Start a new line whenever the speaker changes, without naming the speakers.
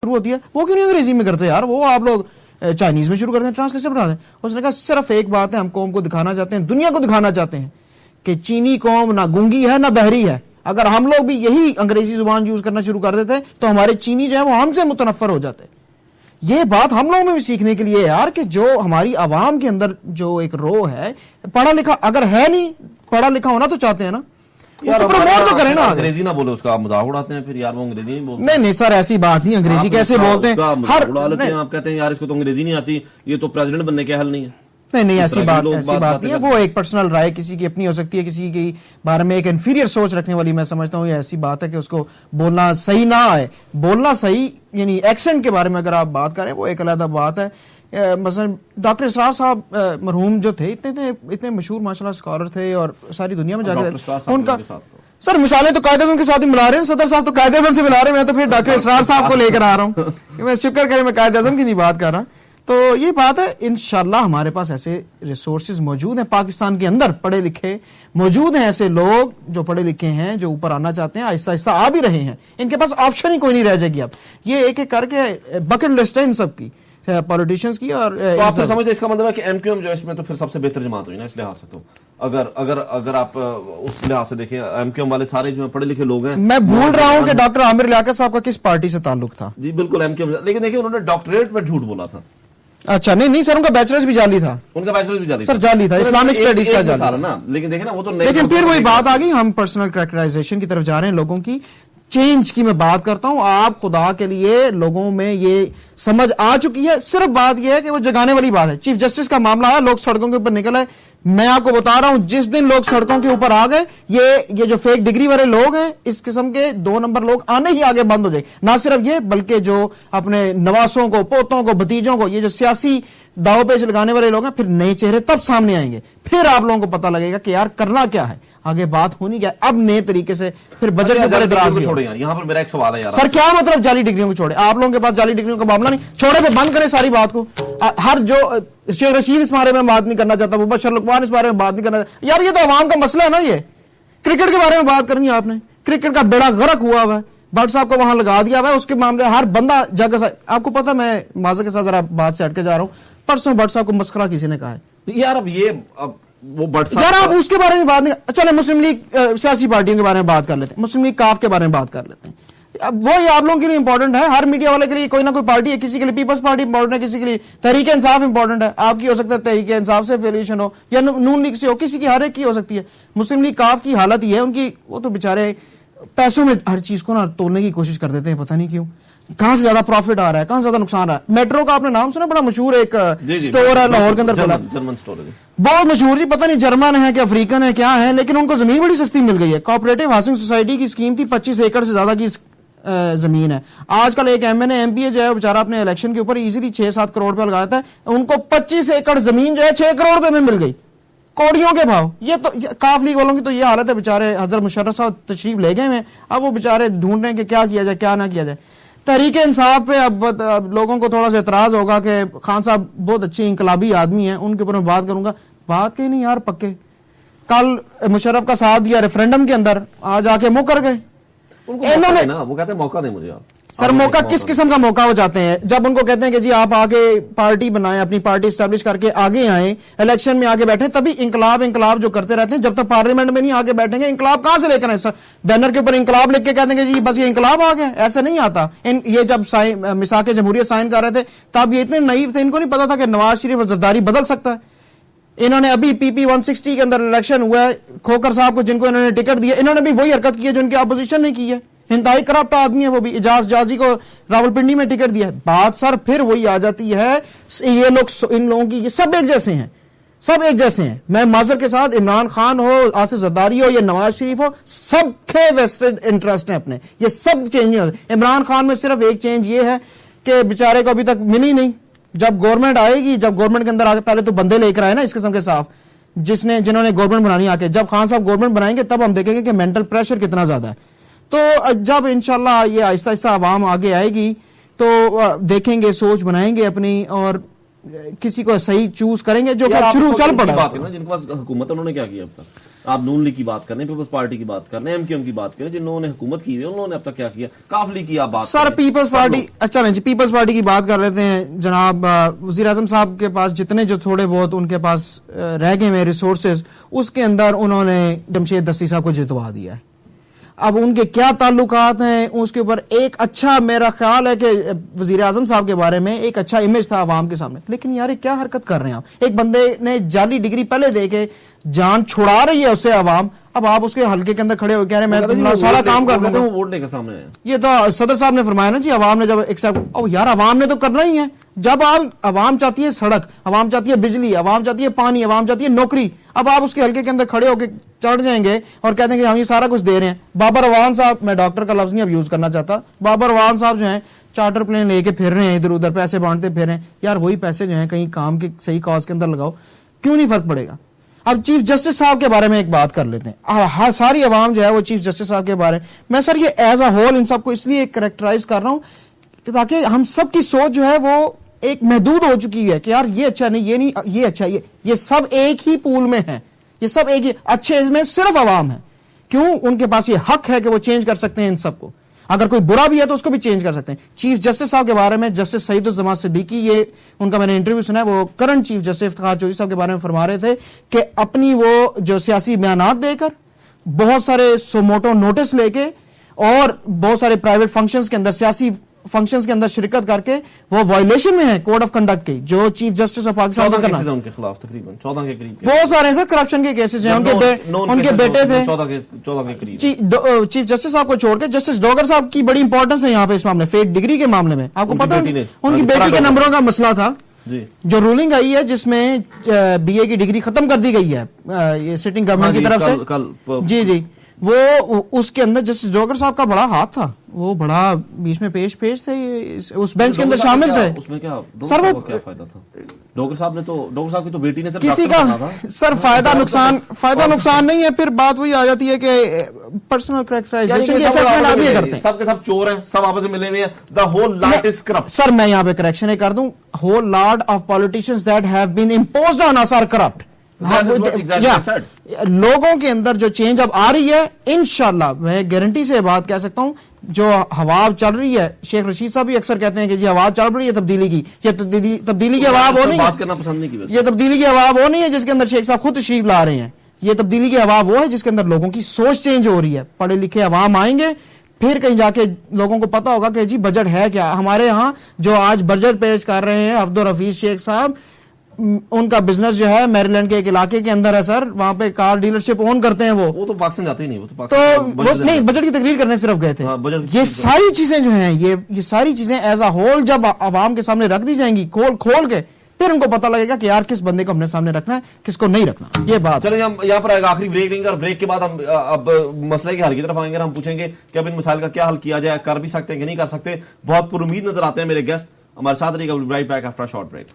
شروع ہوتی ہے وہ کیوں نہیں انگریزی میں کرتے یار, وہ آپ لوگ چائنیز میں شروع کرتے ہیں, ٹرانسلیشن بنا دیں. اس نے کہا صرف ایک بات ہے, ہم قوم کو دکھانا چاہتے ہیں, دنیا کو دکھانا چاہتے ہیں کہ چینی قوم نہ گونگی ہے نہ بہری ہے. اگر ہم لوگ بھی یہی انگریزی زبان یوز کرنا شروع کر دیتے تو ہمارے چینی جو ہیں وہ ہم سے متنفر ہو جاتے. یہ بات ہم لوگوں میں بھی سیکھنے کے لیے یار, کہ جو ہماری عوام کے اندر جو ایک روح ہے, پڑھا لکھا اگر ہے نہیں, پڑھا لکھا ہونا تو چاہتے ہیں نا, اس کو پروموٹ تو کریں نا.
انگریزی نہ بولے, اس کا آپ مذاق اڑاتے ہیں پھر یار, وہ انگریزی نہیں بولتے.
نہیں سر, ایسی بات نہیں, انگریزی کیسے بولتے ہیں,
ہر اڑا لیتے ہیں. آپ کہتے ہیں یار اس کو تو انگریزی نہیں آتی, یہ تو پریزیڈنٹ بننے کے حل نہیں ہے.
نہیں ایسی بات نہیں ہے, وہ ایک پرسنل رائے کسی کی اپنی ہو سکتی ہے, کسی کی بارے میں ایک انفیریئر سوچ رکھنے والی میں سمجھتا ہوں یہ ایسی بات ہے کہ اس کو بولنا صحیح نہ آئے. بولنا صحیح یعنی ایکسنٹ کے بارے میں اگر آپ بات کریں وہ ایک علیحدہ بات ہے. مثلا ڈاکٹر اسرار صاحب مرحوم جو تھے, اتنے مشہور ماشاء اللہ اسکالر تھے اور ساری دنیا میں جا کے ان کا سر مثالیں تو قائد اعظم کے ساتھ ہی ملا رہے ہیں, صدر صاحب تو قائد اعظم سے ملا رہے ہیں, میں تو پھر ڈاکٹر اسرار صاحب کو لے کر آ رہا ہوں. میں شکر کریں میں قائد اعظم کی نہیں بات کر رہا. تو یہ بات ہے, انشاءاللہ ہمارے پاس ایسے ریسورسز موجود ہیں پاکستان کے اندر, پڑھے لکھے موجود ہیں, ایسے لوگ جو پڑھے لکھے ہیں جو اوپر آنا چاہتے ہیں, آہستہ آہستہ آ بھی رہے ہیں. ان کے پاس آپشن ہی کوئی نہیں رہ جائے گی. اب یہ ایک ایک کر کے بکٹ لسٹ ہے ان سب کی, پولیٹیشینز کی. اور
آپ سمجھتے ہیں اس کا مطلب ہے کہ ایم کیو ایم جو اس میں تو پھر سب سے بہتر جماعت ہوئی نا اس لحاظ سے. تو اگر آپ اس لحاظ سے دیکھیں, ایم کیو ایم والے سارے جو پڑھے لکھے لوگ ہیں. میں
بھول رہا ہوں کہ ڈاکٹر عامر لیاقت صاحب کا کس پارٹی سے تعلق تھا.
جی بالکل ایم کیو ایم, لیکن دیکھیں انہوں نے ڈاکٹریٹ میں جھوٹ بولا تھا.
اچھا نہیں سر, ان کا بیچلرز بھی جعلی تھا.
ان کا بیچلرز بھی جعلی
سر, جعلی تھا, اسلامک اسٹڈیز کا جعلی
نا. لیکن دیکھیں نا وہ تو,
لیکن پھر وہی بات آ گئی, ہم پرسنل کریکٹرائزیشن کی طرف جا رہے ہیں لوگوں کی. چینج کی میں بات کرتا ہوں, آپ خدا کے لیے لوگوں میں یہ سمجھ آ چکی ہے. صرف بات یہ ہے کہ وہ جگانے والی بات ہے. چیف جسٹس کا معاملہ ہے, لوگ سڑکوں کے اوپر نکل آئے. میں آپ کو بتا رہا ہوں, جس دن لوگ سڑکوں کے اوپر آ گئے, یہ جو فیک ڈگری والے لوگ ہیں, اس قسم کے 2 نمبر لوگ آنے ہی آگے بند ہو جائے. نہ صرف یہ بلکہ جو اپنے نواسوں کو, پوتوں کو, بھتیجوں کو, یہ جو سیاسی داؤ پیچ لگانے والے لوگ ہیں, پھر نئے چہرے تب سامنے آئیں گے. پھر آپ لوگوں کو پتہ لگے گا کہ یار کرنا کیا ہے, آگے بات ہونی کیا ہے. اب نئے طریقے سے پھر بجٹ کے اوپر اعتراض بھی
چھوڑیں. یہاں پر میرا ایک سوال ہے یار,
سر کیا مطلب جعلی ڈگریوں کو چھوڑے؟ آپ لوگوں کے پاس جعلی ڈگریوں کا معاملہ نہیں, چھوڑے پہ بند کریں ساری بات کو. ہر جو شیخ رشید اس بارے میں بات نہیں کرنا چاہتا, مبشر لقمان اس بارے میں بات نہیں کرنا چاہتا. یار یہ تو عوام کا مسئلہ ہے نا. یہ کرکٹ کے بارے میں بات کرنی ہے آپ نے, کرکٹ کا بیڑا غرق ہوا ہوا ہے, بٹ صاحب کو وہاں لگا دیا ہوا ہے. اس کے معاملے ہر بندہ جگہ سے, آپ کو پتہ, میں معذرت کے ساتھ ذرا بات سے ہٹ کے جا رہا ہوں, پرسوں بٹ صاحب کو مسخرہ کسی نے کہا ہے
یار. اب یہ وہ بٹ صاحب,
یار آپ اس کے بارے میں بات نہیں, چلے مسلم لیگ سیاسی پارٹیوں کے بارے میں بات کر لیتے ہیں, مسلم لیگ کاف کے بارے میں بات کر لیتے ہیں. اب وہی آپ لوگوں کے لیے امپورٹنٹ ہے, ہر میڈیا والے کے لیے کوئی نہ کوئی پارٹی ہے. کسی کے لیے پیپلز پارٹی امپورٹنٹ ہے, کسی کے لیے تحریک انصاف امپورٹنٹ ہے. آپ کی ہو سکتا ہے تحریک انصاف سے افیلیشن ہو یا نون لیگ سے ہو, کسی کی ہر ایک کی ہو سکتی ہے. مسلم لیگ کاف کی حالت یہ ہے, ان کی وہ تو بیچارے پیسوں میں ہر چیز کو نا تولنے کی کوشش کر دیتے ہیں, پتہ نہیں کیوں, کہاں سے زیادہ پروفٹ آ رہا ہے, کہاں سے زیادہ نقصان آ رہا ہے. میٹرو کا آپ نے نام سنا, بڑا مشہور ایک سٹور ہے لاہور کے اندر کھلا, بہت مشہور جی, پتہ نہیں جرمن ہے کہ افریقن ہے کیا ہے, لیکن ان کو زمین بڑی سستی مل گئی ہے. کوآپریٹو ہاؤسنگ سوسائٹی کی اسکیم تھی, 25 ایکڑ سے زیادہ کی زمین ہے. آج کل ایک M N A M P A جو ہے بیچارہ اپنے الیکشن کے اوپر ایزیلی 6-7 کروڑ روپے لگاتا ہے, ان کو 25 ایکڑ زمین جو ہے 6 کروڑ روپے میں مل گئی, کوڑیوں کے بھاؤ. یہ تو کاف لیگ والوں کی تو یہ حالت ہے, بیچارے حضرت مشرف صاحب تشریف لے گئے ہیں, اب وہ بیچارے ڈھونڈ رہے ہیں کہ کیا کیا جائے کیا نہ کیا جائے. تحریک انصاف پہ اب لوگوں کو تھوڑا سا اعتراض ہوگا کہ خان صاحب بہت اچھے انقلابی آدمی ہیں, ان کے اوپر میں بات کروں گا. بات کہیں نہیں یار, پکے کل مشرف کا ساتھ دیا ریفرینڈم کے اندر, آج آ کے مکر گئے. انہوں نے
وہ کہتے ہیں موقع دیں مجھے. آپ
سر موقع کس قسم کا موقع ہو جاتے ہیں, جب ان کو کہتے ہیں کہ جی آپ آگے پارٹی بنائیں, اپنی پارٹی اسٹیبلش کر کے آگے آئیں, الیکشن میں آگے بیٹھیں, تبھی انقلاب جو کرتے رہتے ہیں. جب تک پارلیمنٹ میں نہیں آگے بیٹھیں گے, انقلاب کہاں سے لے کر آئیں؟ سر بینر کے اوپر انقلاب لکھ کے کہتے ہیں کہ جی بس یہ انقلاب آ گیا, ایسا نہیں آتا. یہ جب میثاق جمہوریت سائن کر رہے تھے تب یہ اتنے نائیو تھے, ان کو نہیں پتا تھا کہ نواز شریف اور زرداری بدل سکتا ہے. انہوں نے ابھی پی 160 کے اندر الیکشن ہوا ہے, کھوکر صاحب کو جن کو انہوں نے ٹکٹ دیا, انہوں نے بھی وہی حرکت کی ہے جو ان کی اپوزیشن نے کی ہے. انتہائی کرپٹ آدمی ہے وہ بھی, اجاز جازی کو راولپنڈی میں ٹکٹ دیا ہے. بات سر پھر وہی آ جاتی ہے, یہ لوگ ان لوگوں کی یہ سب ایک جیسے ہیں, سب ایک جیسے ہیں. میں معذر کے ساتھ, عمران خان ہو, آصف زرداری ہو یا نواز شریف ہو, سب کے ویسٹڈ انٹرسٹ ہیں اپنے, یہ سب چینج نہیں ہوتے. عمران خان میں صرف ایک چینج یہ ہے کہ بیچارے کو ابھی تک ملی نہیں. جب گورنمنٹ آئے گی, جب گورنمنٹ کے اندر آ کے پہلے تو بندے لے کر آئے نا اس قسم کے صاف, جنہوں نے گورنمنٹ بنانی آ کے, جب خان صاحب گورنمنٹ بنائیں گے تب ہم دیکھیں گے کہ مینٹل پریشر کتنا زیادہ ہے. تو جب انشاءاللہ یہ آہستہ آہستہ عوام آگے آئے گی تو دیکھیں گے, سوچ بنائیں گے اپنی, اور کسی کو صحیح چوز کریں گے جو شروع چل پڑا ہے.
جن کے پاس حکومت انہوں نے کیا کیا اب تک؟ آپ نون لیگ کی بات کر رہے ہیں, پیپلز پارٹی کی بات کر رہے ہیں, MQM کی بات کر رہے ہیں, جن لوگوں نے حکومت کی ہے انہوں نے اب تک کیا کیا, کاف لیگ کی آپ بات
سر پیپلز پارٹی, اچھا نہیں جی, پیپلز پارٹی کی بات کر لیتے ہیں جناب. وزیر اعظم صاحب کے پاس جتنے جو تھوڑے بہت ان کے پاس رہ گئے ہیں ریسورسز, اس کے اندر انہوں نے جمشید دستی صاحب کو جتوا دیا ہے. اب ان کے کیا تعلقات ہیں اس کے اوپر ایک اچھا میرا خیال ہے کہ وزیر اعظم صاحب کے بارے میں ایک اچھا امیج تھا عوام کے سامنے, لیکن یار کیا حرکت کر رہے ہیں آپ. ایک بندے نے جعلی ڈگری پہلے دے کے جان چھڑا رہی ہے اس سے عوام, اب آپ اس کے حلقے کے اندر کھڑے ہو کہہ رہے ہیں میں تمہارا سارا کام کر لوں گا.
ووٹ لے کر سامنے آئے,
یہ تو صدر صاحب نے فرمایا نا جی, عوام نے جب ایکسپٹ, او یار عوام نے تو کرنا ہی ہے. جب عوام چاہتی ہے سڑک, عوام چاہتی ہے بجلی, عوام چاہتی ہے پانی, عوام چاہتی ہے نوکری, اب آپ اس کے حلقے کے اندر کھڑے ہو کے چڑھ جائیں گے اور کہتے ہیں کہ ہم یہ سارا کچھ دے رہے ہیں. بابر اعوان صاحب, میں ڈاکٹر کا لفظ نہیں اب یوز کرنا چاہتا, بابر اعوان صاحب جو ہیں چارٹر پلین لے کے پھر رہے ہیں ادھر ادھر, پیسے بانٹتے پھر رہے ہیں. یار وہی پیسے جو ہیں کہیں کام کے صحیح کاز کے اندر لگاؤ, کیوں نہیں فرق پڑے گا. اب چیف جسٹس صاحب کے بارے میں ایک بات کر لیتے ہیں. ساری عوام جو ہے وہ چیف جسٹس صاحب کے بارے میں سر یہ ایز اے ہول ان سب کو اس لیے کریکٹرائز کر رہا ہوں تاکہ ہم سب کی سوچ جو ہے وہ ایک محدود ہو چکی ہے کہ یار یہ اچھا نہیں, یہ نہیں, یہ اچھا, یہ سب ایک ہی پول میں ہیں, یہ سب ایک ہی اچھے میں صرف عوام ہے. کیوں؟ ان کے پاس یہ حق ہے کہ وہ چینج کر سکتے ہیں ان سب کو. اگر کوئی برا بھی ہے تو اس کو بھی چینج کر سکتے ہیں. چیف جسٹس صاحب کے بارے میں جسٹس سعید الزمان صدیقی, یہ ان کا میں نے انٹرویو سنا ہے, وہ current chief justice Iftikhar Chaudhry صاحب کے بارے میں فرما رہے تھے کہ اپنی وہ جو سیاسی بیانات دے کر, بہت سارے سوموٹو نوٹس لے کے اور بہت سارے پرائیویٹ فنکشنز کے اندر, سیاسی فنکشنز کے اندر شرکت کر کے وہ وائلیشن میں ہے کوڈ آف کنڈکٹ کی, جو چیف جسٹس آف پاکستان کا کرنا.
ان کے خلاف تقریباً 14 کے قریب
بہت سارے ہیں سر کرپشن کے کیسز ہیں, ان کے بیٹے تھے
14 کے قریب.
چیف جسٹس صاحب کو چھوڑ کے جسٹس ڈوگر صاحب کی بڑی امپورٹنس ہے یہاں پہ اس معاملے, فیک ڈگری کے معاملے میں. آپ کو پتہ ہے ان کی بیٹی کے نمبروں کا مسئلہ تھا, جو رولنگ آئی ہے جس میں BA کی ڈگری ختم کر دی گئی ہے یہ سٹنگ گورنمنٹ کی طرف سے. جی جی, وہ اس کے اندر جسٹس ڈوگر صاحب کا بڑا ہاتھ تھا, وہ بڑا بیچ میں پیش تھے, اس بینچ کے اندر شامل تھے.
اس میں کیا سر وہ کیا فائدہ تھا ڈوگر صاحب نے, تو ڈوگر صاحب کی تو بیٹی نے سر
کسی کا سر فائدہ نقصان نہیں ہے. پھر بات وہی آ جاتی ہے کہ پرسنل کریکٹرائزیشن کی اسسمنٹ آپ یہ کرتے ہیں.
سب کے سب چور ہیں, سب آپس میں ملے ہوئے ہیں, the whole lot is corrupt.
سر میں یہاں پہ کریکشن کر دوں, whole lot of politicians that have been imposed on us are corrupt. لوگوں کے اندر جو چینج اب آ رہی ہے انشاءاللہ, میں گارنٹی سے بات کہہ سکتا ہوں, جو ہوا چل رہی ہے, شیخ رشید صاحب بھی اکثر کہتے ہیں کہ جی ہوا چل رہی ہے تبدیلی کی, یہ تبدیلی کی ہوا وہ نہیں ہے, یہ تبدیلی کی ہوا وہ نہیں ہے جس کے اندر شیخ صاحب خود تشریف لا رہے ہیں. یہ تبدیلی کی ہوا وہ ہے جس کے اندر لوگوں کی سوچ چینج ہو رہی ہے. پڑھے لکھے عوام آئیں گے, پھر کہیں جا کے لوگوں کو پتا ہوگا کہ جی بجٹ ہے کیا. ہمارے ہاں جو آج بجٹ پیش کر رہے ہیں عبدالحفیظ شیخ صاحب, ان کا بزنس جو ہے میری لینڈ کے ایک علاقے کے اندر ہے سر, وہاں پہ کار ڈیلرشپ اون کرتے ہیں. وہ
تو پاکستان جاتے ہی نہیں,
وہ نہیں بجٹ کی تقریر کرنے صرف گئے تھے. یہ ساری چیزیں جو ہیں یہ ساری چیزیں ایز اے ہول جب عوام کے سامنے رکھ دی جائیں گی کھول کے, پھر ان کو پتہ لگے گا کہ یار کس بندے کو ہم نے سامنے رکھنا ہے, کس کو نہیں رکھنا. یہ بات
چلیں ہم یہاں پر آخری بریک لیں گے, اور بریک کے بعد ہم اب مسئلے کے حل کی طرف آئیں گے. ہم پوچھیں گے کہ اب ان مسائل کا کیا حل کیا جائے, کر بھی سکتے ہیں کہ نہیں کر سکتے. بہت پر امید نظر آتے ہیں میرے گیسٹ, ہمارے ساتھ رہیے گا. We'll be right back after a short break.